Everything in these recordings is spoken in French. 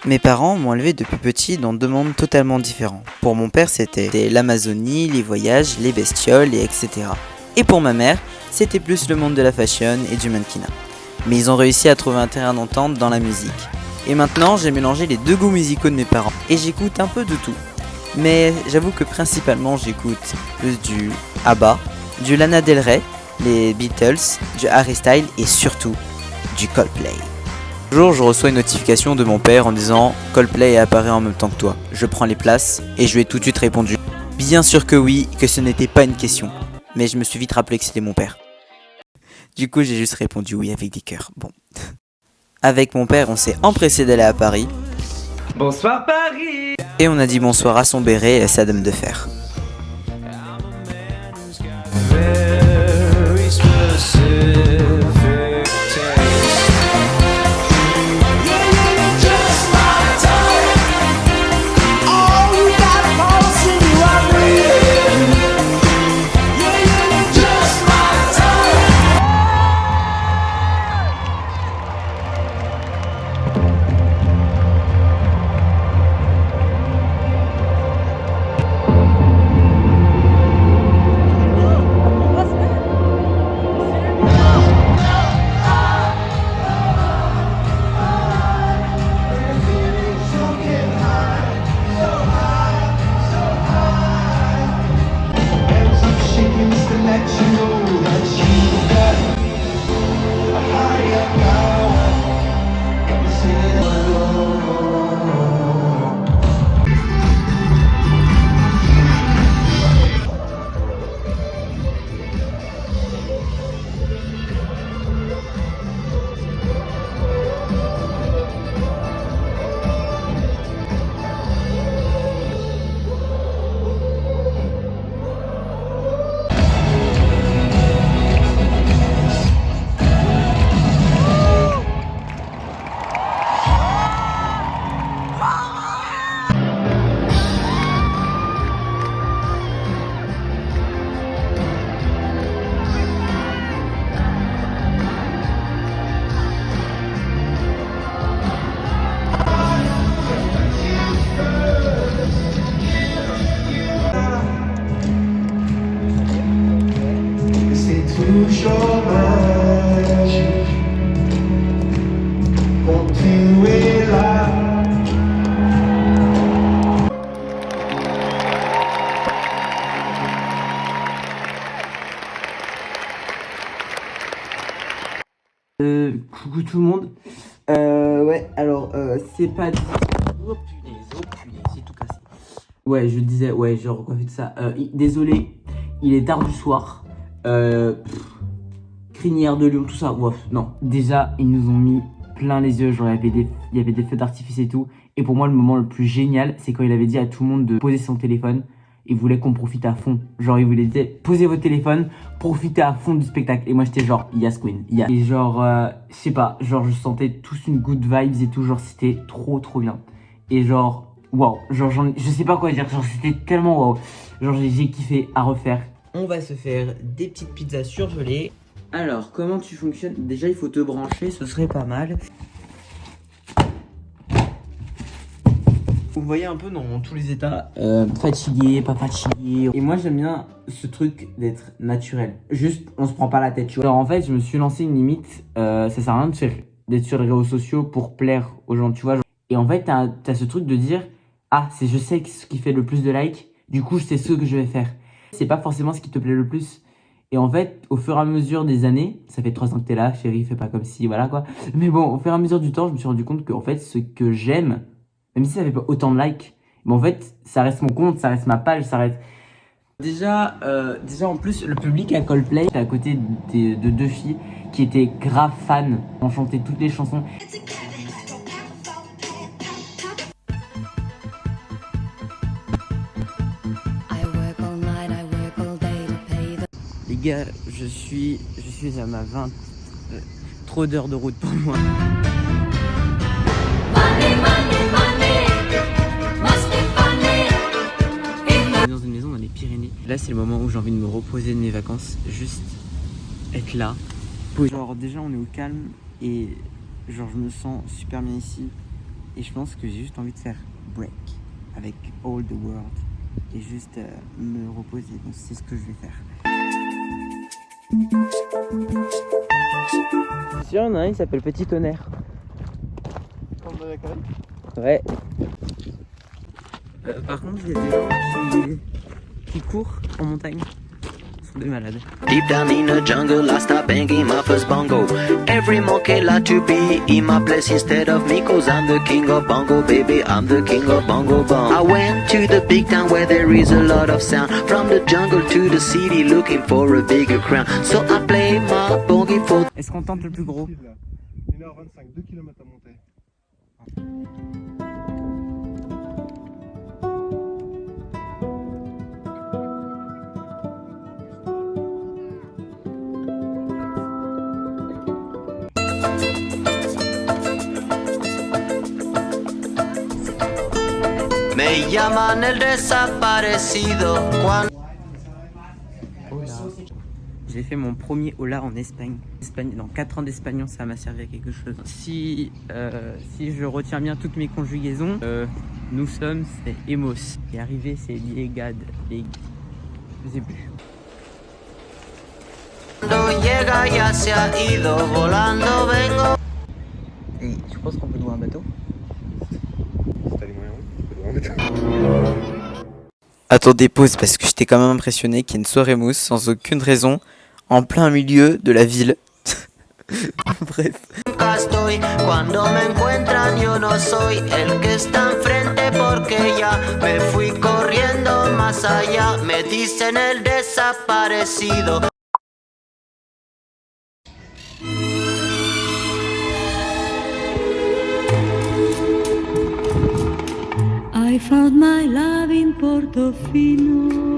Mes parents m'ont élevé depuis petit dans deux mondes totalement différents. Pour mon père, c'était l'Amazonie, les voyages, les bestioles, et etc. Et pour ma mère, c'était plus le monde de la fashion et du mannequinat. Mais ils ont réussi à trouver un terrain d'entente dans la musique. Et maintenant, j'ai mélangé les deux goûts musicaux de mes parents. Et j'écoute un peu de tout. Mais j'avoue que principalement, j'écoute plus du ABBA, du Lana Del Rey, les Beatles, du Harry Styles et surtout du Coldplay. Un jour, je reçois une notification de mon père en disant « Coldplay apparaît en même temps que toi, je prends les places » et je lui ai tout de suite répondu « Bien sûr que oui, que ce n'était pas une question ». Mais je me suis vite rappelé que c'était mon père. Du coup, j'ai juste répondu oui avec des cœurs. Bon. Avec mon père, on s'est empressé d'aller à Paris. Bonsoir Paris. Et on a dit bonsoir à son béret et à sa dame de fer. Toujours magique quand tu es là. Coucou tout le monde. Ouais, alors c'est pas dit. Oh punaise, j'ai tout cassé. Ouais, je disais, ouais, j'ai recoiffé tout ça. Désolé, il est tard du soir. Crinière de lion, tout ça. Ouf, non. Déjà, ils nous ont mis plein les yeux. Genre, il y avait des feux d'artifice et tout. Et pour moi, le moment le plus génial, c'est quand il avait dit à tout le monde de poser son téléphone. Il voulait qu'on profite à fond. Genre, il voulait dire, posez votre téléphone, profitez à fond du spectacle. Et moi, j'étais genre, yes queen, yes. Et genre, je sais pas, genre, je sentais tous une good vibes et tout. Genre, c'était trop bien. Et genre, waouh. Genre, je sais pas quoi dire. Genre, c'était tellement waouh. Genre, j'ai kiffé à refaire. On va se faire des petites pizzas surgelées. Alors, comment tu fonctionnes? Déjà, il faut te brancher, ce serait pas mal. Vous me voyez un peu dans tous les états, fatigué, pas fatigué. Et moi, j'aime bien ce truc d'être naturel. Juste, on se prend pas la tête, tu vois. Alors, en fait, je me suis lancé une limite. Ça sert à rien d'être sur les réseaux sociaux pour plaire aux gens, tu vois. Et en fait, t'as ce truc de dire, ah, je sais ce qui fait le plus de likes. Du coup, je sais ce que je vais faire. C'est pas forcément ce qui te plaît le plus. Et en fait, au fur et à mesure des années, ça fait 3 ans que t'es là, chérie, fais pas comme si, voilà quoi. Mais bon, au fur et à mesure du temps, je me suis rendu compte que en fait, ce que j'aime, même si ça fait pas autant de likes, mais en fait, ça reste mon compte, ça reste ma page, ça reste... Déjà en plus, le public à Coldplay, à côté de deux filles qui étaient grave fans, ont chanté toutes les chansons. Les gars, je suis à ma 20. Trop d'heures de route pour moi. Dans une maison dans les Pyrénées. Là, c'est le moment où j'ai envie de me reposer de mes vacances. Juste être là. Genre, déjà, on est au calme et genre, je me sens super bien ici. Et je pense que j'ai juste envie de faire break avec all the world et juste me reposer. Donc c'est ce que je vais faire. Il y en a un, il s'appelle Petit Tonnerre. Ouais. Par contre, il y a des gens qui courent en montagne. Ils sont des malades. Deep down in the jungle, I start banging my first bongo. Every monkey like to be in my place instead of me, cause I'm the king of bongo, baby, I'm the king of bongo bong. I went to the big town where there is a lot of sound. From the jungle to the city, looking for a bigger crown. So I play my bongo for... Est-ce qu'on tente le plus gros? 1h25, 2 km à monter. Me llaman el desaparecido cuando... J'ai fait mon premier hola en Espagne. Dans 4 ans d'espagnol, ça m'a servi à quelque chose. Si je retiens bien toutes mes conjugaisons, nous sommes, c'est hemos. Et arrivé, c'est llegad. Je sais plus. llega ya se ha ido volando vengo. Et tu penses qu'on peut louer un bateau? Si t'as les moyens, tu peux louer un bateau. Attendez, pause, parce que j'étais quand même impressionné qu'il y ait une soirée mousse sans aucune raison en plein milieu de la ville. Bref. Acá estoy, cuando me encuentran yo no soy el que está enfrente porque ya me fui corriendo más allá, me dicen el desaparecido. I found my love in Portofino,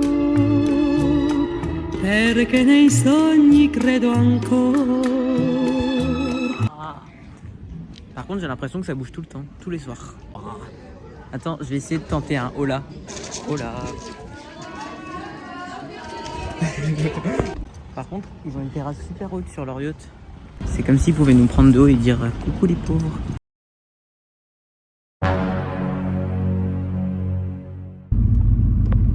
perché nei sogni credo ancora. Par contre, j'ai l'impression que ça bouge tout le temps, tous les soirs. Attends, je vais essayer de tenter un hola. Hola. Par contre, ils ont une terrasse super haute sur leur yacht. C'est comme s'ils pouvaient nous prendre de haut et dire coucou les pauvres.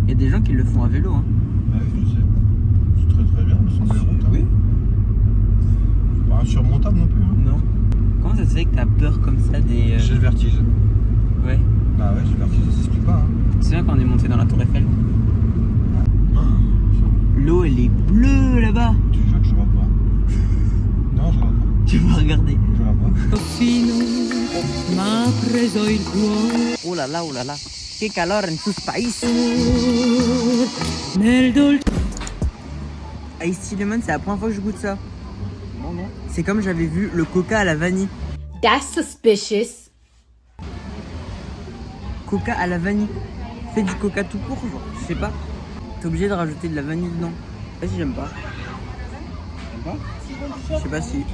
Il y a des gens qui le font à vélo. Hein. Ouais, je sais. C'est très très bien, mais sans déroute. Oui. Pas insurmontable non plus. Hein. Non. Comment ça se fait que t'as peur comme ça des... J'ai le vertige. Ouais. Bah ouais, j'ai le vertige, ça s'explique pas. Hein. Tu te souviens quand on est monté dans la tour Eiffel? L'eau elle est bleue là-bas. Tu jures que je vois pas. Non, je vois pas. Tu vas regarder. Je vois pas. Fino m'ha preso il cuore Oh là là, oh là là. Que calor en sus países. nel dolce. Ice Tea Lemon, c'est la première fois que je goûte ça. Non, non. C'est comme j'avais vu le coca à la vanille. That's suspicious. Coca à la vanille. Fais du coca tout court, genre. Je sais pas. T'es obligé de rajouter de la vanille dedans. Je sais pas si j'aime pas. J'aime pas. Je sais pas si.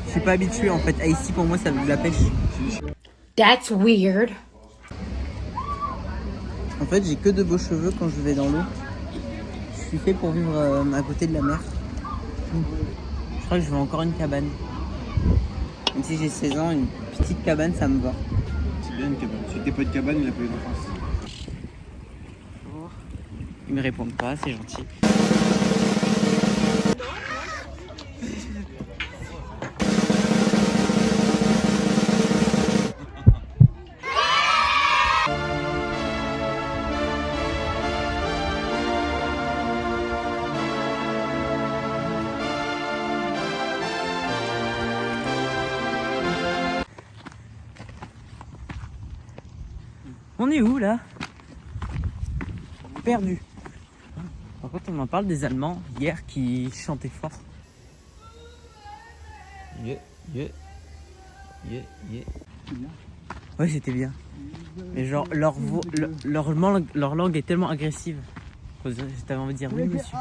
Je suis pas habitué en fait. Ice Tea pour moi ça veut de la pêche. That's weird. En fait j'ai que de beaux cheveux quand je vais dans l'eau. Je suis fait pour vivre à côté de la mer. Je crois que je veux encore une cabane. Même si j'ai 16 ans, une petite cabane ça me va. C'est bien une cabane. Si t'es pas de cabane, il a pas eu d'enfance. Ils me répondent pas, c'est gentil. On est où là? Perdu. Par contre, on m'en parle des Allemands hier qui chantaient fort. Yeah, yeah, yeah, yeah. Ouais, c'était bien. Mais genre, leur langue est tellement agressive. T'avais envie de dire oui, monsieur.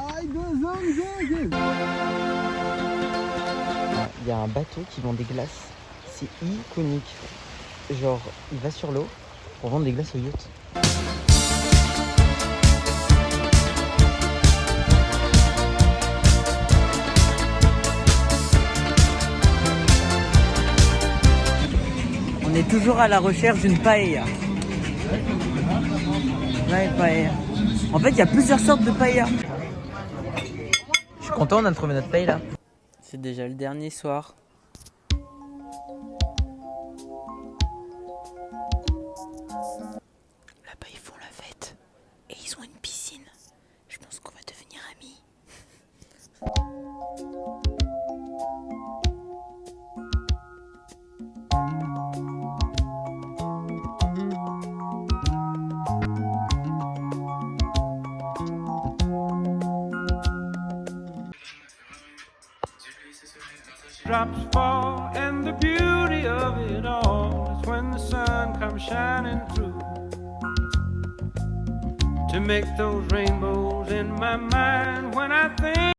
Il y a un bateau qui vend des glaces. C'est iconique. Genre, il va sur l'eau pour vendre des glaces au yacht. On On est toujours à la recherche d'une paella. Ouais, paella. En fait, il y a plusieurs sortes de paella. Je suis content, on a trouvé notre paella. C'est déjà le dernier soir. Là-bas, ils font la fête. Et ils ont une piscine. Je pense qu'on va devenir amis. Drops fall, and the beauty of it all is when the sun comes shining through to make those rainbows in my mind when I think